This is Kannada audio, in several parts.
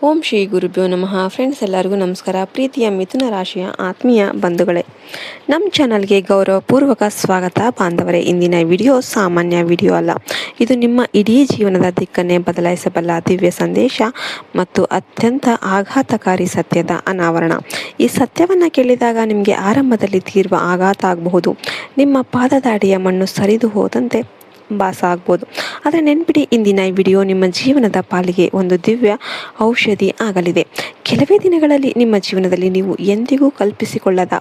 ಓಂ ಶ್ರೀ ಗುರುಭ್ಯೋ ನಮಃ. ಫ್ರೆಂಡ್ಸ್, ಎಲ್ಲರಿಗೂ ನಮಸ್ಕಾರ. ಪ್ರೀತಿಯ ಮಿಥುನ ರಾಶಿಯ ಆತ್ಮೀಯ ಬಂಧುಗಳೇ, ನಮ್ಮ ಚಾನಲ್ಗೆ ಗೌರವಪೂರ್ವಕ ಸ್ವಾಗತ. ಬಾಂಧವರೇ, ಇಂದಿನ ವಿಡಿಯೋ ಸಾಮಾನ್ಯ ವಿಡಿಯೋ ಅಲ್ಲ. ಇದು ನಿಮ್ಮ ಇಡೀ ಜೀವನದ ದಿಕ್ಕನ್ನೇ ಬದಲಾಯಿಸಬಲ್ಲ ದಿವ್ಯ ಸಂದೇಶ ಮತ್ತು ಅತ್ಯಂತ ಆಘಾತಕಾರಿ ಸತ್ಯದ ಅನಾವರಣ. ಈ ಸತ್ಯವನ್ನು ಕೇಳಿದಾಗ ನಿಮಗೆ ಆರಂಭದಲ್ಲಿ ತೀವ್ರ ಆಘಾತ ಆಗಬಹುದು. ನಿಮ್ಮ ಪಾದದ ಅಡಿಯ ಮಣ್ಣು ಸರಿದು ಹೋದಂತೆ ಭಾಸ ಆಗ್ಬೋದು. ಆದರೆ ನೆನ್ಪಿಡಿ, ಇಂದಿನ ವಿಡಿಯೋ ನಿಮ್ಮ ಜೀವನದ ಪಾಲಿಗೆ ಒಂದು ದಿವ್ಯ ಔಷಧಿ ಆಗಲಿದೆ. ಕೆಲವೇ ದಿನಗಳಲ್ಲಿ ನಿಮ್ಮ ಜೀವನದಲ್ಲಿ ನೀವು ಎಂದಿಗೂ ಕಲ್ಪಿಸಿಕೊಳ್ಳದ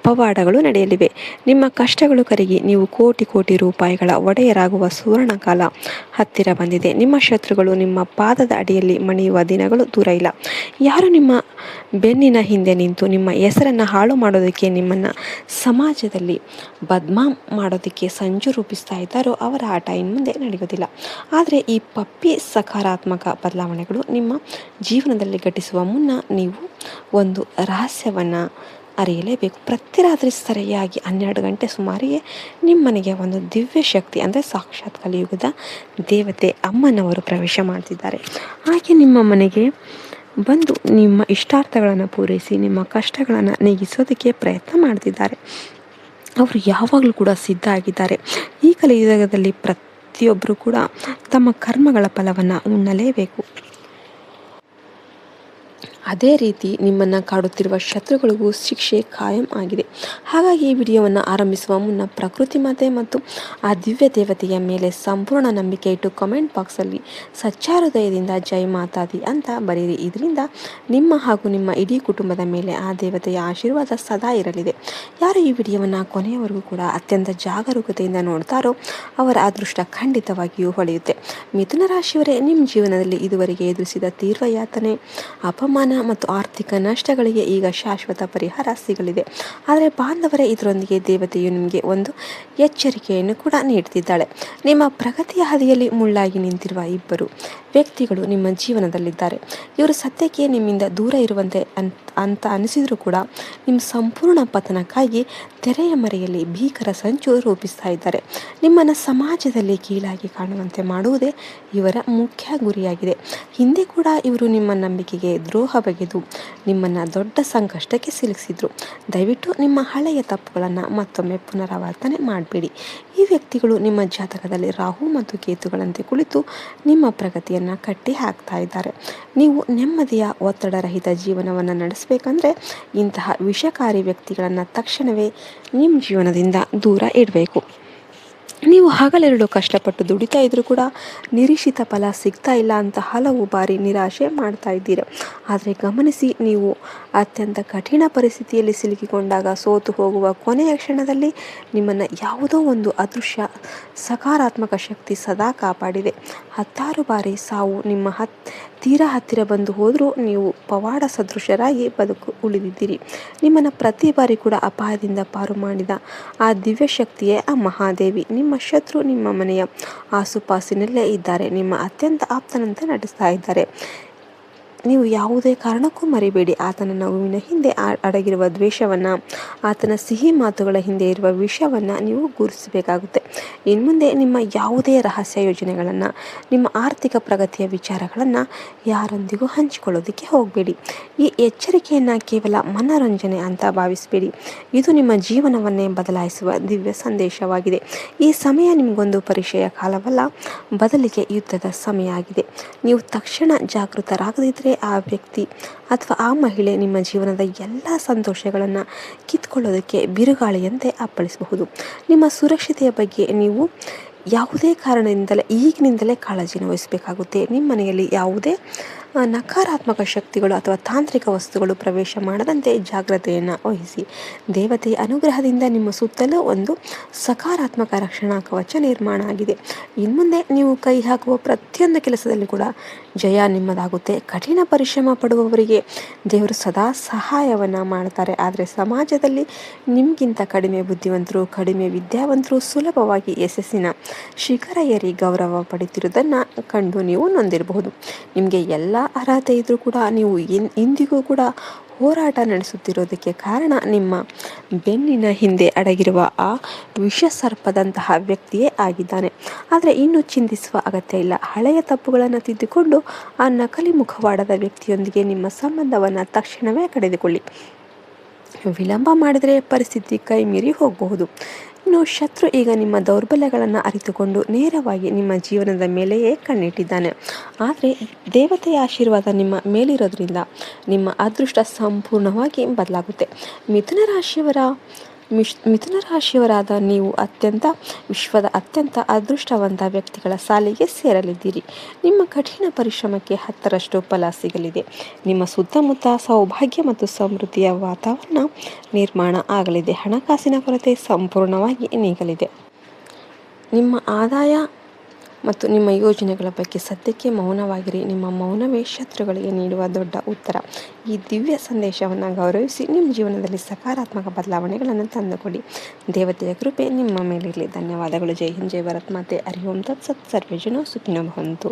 ಪವಾಡಗಳು ನಡೆಯಲಿವೆ. ನಿಮ್ಮ ಕಷ್ಟಗಳು ಕರಗಿ ನೀವು ಕೋಟಿ ಕೋಟಿ ರೂಪಾಯಿಗಳ ಒಡೆಯರಾಗುವ ಸುವರ್ಣ ಕಾಲ ಹತ್ತಿರ ಬಂದಿದೆ. ನಿಮ್ಮ ಶತ್ರುಗಳು ನಿಮ್ಮ ಪಾದದ ಅಡಿಯಲ್ಲಿ ಮಣಿಯುವ ದಿನಗಳು ದೂರ ಇಲ್ಲ. ಯಾರು ನಿಮ್ಮ ಬೆನ್ನಿನ ಹಿಂದೆ ನಿಂತು ನಿಮ್ಮ ಹೆಸರನ್ನು ಹಾಳು ಮಾಡೋದಕ್ಕೆ, ನಿಮ್ಮನ್ನು ಸಮಾಜದಲ್ಲಿ ಬದ್ನಾಮ್ ಮಾಡೋದಕ್ಕೆ ಸಂಚು ರೂಪಿಸ್ತಾ ಇದ್ದಾರೋ ಅವರ ಆಟ ಇನ್ನು ಮುಂದೆ ನಡೆಯೋದಿಲ್ಲ. ಆದರೆ ಈ ಪಪ್ಪಿ ಸಕಾರಾತ್ಮಕ ಬದಲಾವಣೆಗಳು ನಿಮ್ಮ ಜೀವನದಲ್ಲಿ ಘಟಿಸುವ ಮುನ್ನ ನೀವು ಒಂದು ರಹಸ್ಯವನ್ನು ಅರಿಯಲೇಬೇಕು. ಪ್ರತಿ ರಾತ್ರಿ ಸರಿಯಾಗಿ 12 ಗಂಟೆ ಸುಮಾರಿಗೆ ನಿಮ್ಮನೆಗೆ ಒಂದು ದಿವ್ಯ ಶಕ್ತಿ, ಅಂದರೆ ಸಾಕ್ಷಾತ್ ಕಲಿಯುಗದ ದೇವತೆ ಅಮ್ಮನವರು ಪ್ರವೇಶ ಮಾಡ್ತಿದ್ದಾರೆ. ಹಾಗೆ ನಿಮ್ಮ ಮನೆಗೆ ಬಂದು ನಿಮ್ಮ ಇಷ್ಟಾರ್ಥಗಳನ್ನು ಪೂರೈಸಿ ನಿಮ್ಮ ಕಷ್ಟಗಳನ್ನು ನೀಗಿಸೋದಕ್ಕೆ ಪ್ರಯತ್ನ ಮಾಡ್ತಿದ್ದಾರೆ. ಅವರು ಯಾವಾಗಲೂ ಕೂಡ ಸಿದ್ಧ ಆಗಿದ್ದಾರೆ. ಈ ಕಲಿಯುಗದಲ್ಲಿ ಪ್ರತಿಯೊಬ್ಬರು ಕೂಡ ತಮ್ಮ ಕರ್ಮಗಳ ಫಲವನ್ನು ಉಣ್ಣಲೇಬೇಕು. ಅದೇ ರೀತಿ ನಿಮ್ಮನ್ನು ಕಾಡುತ್ತಿರುವ ಶತ್ರುಗಳಿಗೂ ಶಿಕ್ಷೆ ಕಾಯಂ ಆಗಿದೆ. ಹಾಗಾಗಿ ಈ ವಿಡಿಯೋವನ್ನು ಆರಂಭಿಸುವ ಮುನ್ನ ಪ್ರಕೃತಿ ಮಾತೆ ಮತ್ತು ಆ ದಿವ್ಯ ದೇವತೆಯ ಮೇಲೆ ಸಂಪೂರ್ಣ ನಂಬಿಕೆ ಇಟ್ಟು ಕಮೆಂಟ್ ಬಾಕ್ಸಲ್ಲಿ ಸಚ್ಚಾಹೃದಯದಿಂದ ಜೈ ಮಾತಾದಿ ಅಂತ ಬರೀರಿ. ಇದರಿಂದ ನಿಮ್ಮ ಹಾಗೂ ನಿಮ್ಮ ಇಡೀ ಕುಟುಂಬದ ಮೇಲೆ ಆ ದೇವತೆಯ ಆಶೀರ್ವಾದ ಸದಾ ಇರಲಿದೆ. ಯಾರು ಈ ವಿಡಿಯೋವನ್ನು ಕೊನೆಯವರೆಗೂ ಕೂಡ ಅತ್ಯಂತ ಜಾಗರೂಕತೆಯಿಂದ ನೋಡ್ತಾರೋ ಅವರ ಅದೃಷ್ಟ ಖಂಡಿತವಾಗಿಯೂ ಹೊಳೆಯುತ್ತೆ. ಮಿಥುನ ರಾಶಿಯವರೇ, ನಿಮ್ಮ ಜೀವನದಲ್ಲಿ ಇದುವರೆಗೆ ಎದುರಿಸಿದ ತೀವ್ರ ಯಾತನೆ, ಅಪಮಾನ ಮತ್ತು ಆರ್ಥಿಕ ನಷ್ಟಗಳಿಗೆ ಈಗ ಶಾಶ್ವತ ಪರಿಹಾರ ಸಿಗಲಿದೆ. ಆದರೆ ಬಾಂಧವರೇ, ಇದರೊಂದಿಗೆ ದೇವತೆಯು ನಿಮಗೆ ಒಂದು ಎಚ್ಚರಿಕೆಯನ್ನು ಕೂಡ ನೀಡುತ್ತಿದ್ದಾಳೆ. ನಿಮ್ಮ ಪ್ರಗತಿಯ ಹಾದಿಯಲ್ಲಿ ಮುಳ್ಳಾಗಿ ನಿಂತಿರುವ ಇಬ್ಬರು ವ್ಯಕ್ತಿಗಳು ನಿಮ್ಮ ಜೀವನದಲ್ಲಿದ್ದಾರೆ. ಇವರು ಸದ್ಯಕ್ಕೆ ನಿಮ್ಮಿಂದ ದೂರ ಇರುವಂತೆ ಅಂತ ಅನಿಸಿದರೂ ಕೂಡ ನಿಮ್ಮ ಸಂಪೂರ್ಣ ಪತನಕ್ಕಾಗಿ ತೆರೆಯ ಮರೆಯಲ್ಲಿ ಭೀಕರ ಸಂಚು ರೂಪಿಸ್ತಾ ಇದ್ದಾರೆ. ನಿಮ್ಮನ್ನು ಸಮಾಜದಲ್ಲಿ ಕೀಳಾಗಿ ಕಾಣುವಂತೆ ಮಾಡುವುದೇ ಇವರ ಮುಖ್ಯ ಗುರಿಯಾಗಿದೆ. ಹಿಂದೆ ಕೂಡ ಇವರು ನಿಮ್ಮ ನಂಬಿಕೆಗೆ ದ್ರೋಹ ಬಗೆದು ನಿಮ್ಮನ್ನು ದೊಡ್ಡ ಸಂಕಷ್ಟಕ್ಕೆ ಸಿಲುಕಿಸಿದ್ರು. ದಯವಿಟ್ಟು ನಿಮ್ಮ ಹಳೆಯ ತಪ್ಪುಗಳನ್ನು ಮತ್ತೊಮ್ಮೆ ಪುನರಾವರ್ತನೆ ಮಾಡಬೇಡಿ. ಈ ವ್ಯಕ್ತಿಗಳು ನಿಮ್ಮ ಜಾತಕದಲ್ಲಿ ರಾಹು ಮತ್ತು ಕೇತುಗಳಂತೆ ಕುಳಿತು ನಿಮ್ಮ ಪ್ರಗತಿಯನ್ನು ಕಟ್ಟಿ ಹಾಕ್ತಾ ಇದ್ದಾರೆ. ನೀವು ನೆಮ್ಮದಿಯ ಒತ್ತಡರಹಿತ ಜೀವನವನ್ನು ನಡೆಸಬೇಕಂದ್ರೆ ಇಂತಹ ವಿಷಕಾರಿ ವ್ಯಕ್ತಿಗಳನ್ನು ತಕ್ಷಣವೇ ನಿಮ್ಮ ಜೀವನದಿಂದ ದೂರ ಇಡಬೇಕು. ನೀವು ಹಗಲಿರುಳು ಕಷ್ಟಪಟ್ಟು ದುಡಿತಾ ಇದ್ರೂ ಕೂಡ ನಿರೀಕ್ಷಿತ ಫಲ ಸಿಗ್ತಾ ಇಲ್ಲ ಅಂತ ಹಲವು ಬಾರಿ ನಿರಾಶೆ ಮಾಡ್ತಾ ಇದ್ದೀರ. ಆದರೆ ಗಮನಿಸಿ, ನೀವು ಅತ್ಯಂತ ಕಠಿಣ ಪರಿಸ್ಥಿತಿಯಲ್ಲಿ ಸಿಲುಕಿಕೊಂಡಾಗ ಸೋತು ಹೋಗುವ ಕೊನೆಯ ಕ್ಷಣದಲ್ಲಿ ನಿಮ್ಮನ್ನು ಯಾವುದೋ ಒಂದು ಅದೃಶ್ಯ ಸಕಾರಾತ್ಮಕ ಶಕ್ತಿ ಸದಾ ಕಾಪಾಡಿದೆ. 10 ಬಾರಿ ಸಾವು ನಿಮ್ಮ ತೀರಾ ಹತ್ತಿರ ಬಂದು ಹೋದರೂ ನೀವು ಪವಾಡ ಸದೃಶರಾಗಿ ಉಳಿದಿದ್ದೀರಿ. ನಿಮ್ಮನ್ನು ಪ್ರತಿ ಬಾರಿ ಕೂಡ ಅಪಾಯದಿಂದ ಪಾರು ಮಾಡಿದ ಆ ದಿವ್ಯ ಶಕ್ತಿಯೇ ಆ ಮಹಾದೇವಿ. ನಿಮ್ಮ ಶತ್ರು ನಿಮ್ಮ ಮನೆಯ ಆಸುಪಾಸಿನಲ್ಲೇ ಇದ್ದಾರೆ. ನಿಮ್ಮ ಅತ್ಯಂತ ಆಪ್ತನಂತೆ ನಡೆಸ್ತಾ ಇದ್ದಾರೆ. ನೀವು ಯಾವುದೇ ಕಾರಣಕ್ಕೂ ಮರಿಬೇಡಿ, ಆತನ ನಗುವಿನ ಹಿಂದೆ ಅಡಗಿರುವ ದ್ವೇಷವನ್ನು, ಆತನ ಸಿಹಿ ಮಾತುಗಳ ಹಿಂದೆ ಇರುವ ವಿಷಯವನ್ನು ನೀವು ಗುರುತಿಸಬೇಕಾಗುತ್ತೆ. ಇನ್ನು ಮುಂದೆ ನಿಮ್ಮ ಯಾವುದೇ ರಹಸ್ಯ ಯೋಜನೆಗಳನ್ನು, ನಿಮ್ಮ ಆರ್ಥಿಕ ಪ್ರಗತಿಯ ವಿಚಾರಗಳನ್ನು ಯಾರೊಂದಿಗೂ ಹಂಚಿಕೊಳ್ಳೋದಕ್ಕೆ ಹೋಗಬೇಡಿ. ಈ ಎಚ್ಚರಿಕೆಯನ್ನು ಕೇವಲ ಮನೋರಂಜನೆ ಅಂತ ಭಾವಿಸಬೇಡಿ. ಇದು ನಿಮ್ಮ ಜೀವನವನ್ನೇ ಬದಲಾಯಿಸುವ ದಿವ್ಯ ಸಂದೇಶವಾಗಿದೆ. ಈ ಸಮಯ ನಿಮಗೊಂದು ಪರೀಕ್ಷೆಯ ಕಾಲವಲ್ಲ, ಬದಲಿಗೆ ಯುದ್ಧದ ಸಮಯ ಆಗಿದೆ. ನೀವು ತಕ್ಷಣ ಜಾಗೃತರಾಗದಿದ್ದರೆ ಆ ವ್ಯಕ್ತಿ ಅಥವಾ ಆ ಮಹಿಳೆ ನಿಮ್ಮ ಜೀವನದ ಎಲ್ಲ ಸಂತೋಷಗಳನ್ನು ಕಿತ್ಕೊಳ್ಳೋದಕ್ಕೆ ಬಿರುಗಾಳಿಯಂತೆ ಅಪ್ಪಳಿಸಬಹುದು. ನಿಮ್ಮ ಸುರಕ್ಷತೆಯ ಬಗ್ಗೆ ನೀವು ಯಾವುದೇ ಕಾರಣದಿಂದಲೇ ಈಗಿನಿಂದಲೇ ಕಾಳಜಿನ ವಹಿಸಬೇಕಾಗುತ್ತೆ. ನಿಮ್ಮ ಮನೆಯಲ್ಲಿ ಯಾವುದೇ ನಕಾರಾತ್ಮಕ ಶಕ್ತಿಗಳು ಅಥವಾ ತಾಂತ್ರಿಕ ವಸ್ತುಗಳು ಪ್ರವೇಶ ಮಾಡದಂತೆ ಜಾಗ್ರತೆಯನ್ನು ವಹಿಸಿ. ದೇವತೆಯ ಅನುಗ್ರಹದಿಂದ ನಿಮ್ಮ ಸುತ್ತಲೂ ಒಂದು ಸಕಾರಾತ್ಮಕ ರಕ್ಷಣಾ ಕವಚ ನಿರ್ಮಾಣ ಆಗಿದೆ. ಇನ್ನು ಮುಂದೆ ನೀವು ಕೈ ಹಾಕುವ ಪ್ರತಿಯೊಂದು ಕೆಲಸದಲ್ಲಿ ಕೂಡ ಜಯ ನಿಮ್ಮದಾಗುತ್ತೆ. ಕಠಿಣ ಪರಿಶ್ರಮ ಪಡುವವರಿಗೆ ದೇವರು ಸದಾ ಸಹಾಯವನ್ನು ಮಾಡ್ತಾರೆ. ಆದರೆ ಸಮಾಜದಲ್ಲಿ ನಿಮಗಿಂತ ಕಡಿಮೆ ಬುದ್ಧಿವಂತರು, ಕಡಿಮೆ ವಿದ್ಯಾವಂತರು ಸುಲಭವಾಗಿ ಯಶಸ್ಸಿನ ಶಿಖರ ಏರಿ ಗೌರವ ಪಡೆಯುತ್ತಿರುವುದನ್ನು ಕಂಡು ನೀವು ನೊಂದಿರಬಹುದು. ನಿಮಗೆ ಎಲ್ಲ ಅರ್ಹತೆ ಇದ್ದರೂ ಕೂಡ ನೀವು ಇಂದಿಗೂ ಕೂಡ ಹೋರಾಟ ನಡೆಸುತ್ತಿರೋದಕ್ಕೆ ಕಾರಣ ನಿಮ್ಮ ಬೆನ್ನಿನ ಹಿಂದೆ ಅಡಗಿರುವ ಆ ವಿಷ ಸರ್ಪದಂತಹ ವ್ಯಕ್ತಿಯೇ ಆಗಿದ್ದಾನೆ. ಆದರೆ ಇನ್ನೂ ಚಿಂತಿಸುವ ಅಗತ್ಯ ಇಲ್ಲ. ಹಳೆಯ ತಪ್ಪುಗಳನ್ನು ತಿದ್ದಿಕೊಂಡು ಆ ನಕಲಿ ಮುಖವಾಡದ ವ್ಯಕ್ತಿಯೊಂದಿಗೆ ನಿಮ್ಮ ಸಂಬಂಧವನ್ನು ತಕ್ಷಣವೇ ಕಡಿದುಕೊಳ್ಳಿ. ವಿಳಂಬ ಮಾಡಿದರೆ ಪರಿಸ್ಥಿತಿ ಕೈ ಮೀರಿ ಹೋಗಬಹುದು. ಇನ್ನು ಶತ್ರು ಈಗ ನಿಮ್ಮ ದೌರ್ಬಲ್ಯಗಳನ್ನು ಅರಿತುಕೊಂಡು ನೇರವಾಗಿ ನಿಮ್ಮ ಜೀವನದ ಮೇಲೆಯೇ ಕಣ್ಣಿಟ್ಟಿದ್ದಾನೆ. ಆದರೆ ದೇವತೆಯ ಆಶೀರ್ವಾದ ನಿಮ್ಮ ಮೇಲಿರೋದ್ರಿಂದ ನಿಮ್ಮ ಅದೃಷ್ಟ ಸಂಪೂರ್ಣವಾಗಿ ಬದಲಾಗುತ್ತೆ. ಮಿಥುನ ರಾಶಿಯವರಾದ ನೀವು ವಿಶ್ವದ ಅತ್ಯಂತ ಅದೃಷ್ಟವಂತ ವ್ಯಕ್ತಿಗಳ ಸಾಲಿಗೆ ಸೇರಲಿದ್ದೀರಿ. ನಿಮ್ಮ ಕಠಿಣ ಪರಿಶ್ರಮಕ್ಕೆ 10ರಷ್ಟು ಫಲ ಸಿಗಲಿದೆ. ನಿಮ್ಮ ಸುತ್ತಮುತ್ತ ಸೌಭಾಗ್ಯ ಮತ್ತು ಸಮೃದ್ಧಿಯ ವಾತಾವರಣ ನಿರ್ಮಾಣ ಆಗಲಿದೆ. ಹಣಕಾಸಿನ ಕೊರತೆ ಸಂಪೂರ್ಣವಾಗಿ ನೀಗಲಿದೆ. ನಿಮ್ಮ ಆದಾಯ ಮತ್ತು ನಿಮ್ಮ ಯೋಜನೆಗಳ ಬಗ್ಗೆ ಸದ್ಯಕ್ಕೆ ಮೌನವಾಗಿರಿ. ನಿಮ್ಮ ಮೌನವೇ ಶತ್ರುಗಳಿಗೆ ನೀಡುವ ದೊಡ್ಡ ಉತ್ತರ. ಈ ದಿವ್ಯ ಸಂದೇಶವನ್ನು ಗೌರವಿಸಿ ನಿಮ್ಮ ಜೀವನದಲ್ಲಿ ಸಕಾರಾತ್ಮಕ ಬದಲಾವಣೆಗಳನ್ನು ತಂದುಕೊಡಿ. ದೇವತೆಯ ಕೃಪೆ ನಿಮ್ಮ ಮೇಲಿರಲಿ. ಧನ್ಯವಾದಗಳು. ಜೈ ಹಿಂದ್, ಜೈ ಭಾರತ್ ಮಾತೆ. ಹರಿ ಓಂ ತತ್ಸತ್. ಸರ್ವೇ ಜನ ಸುಖಿನೋ ಭವಂತು.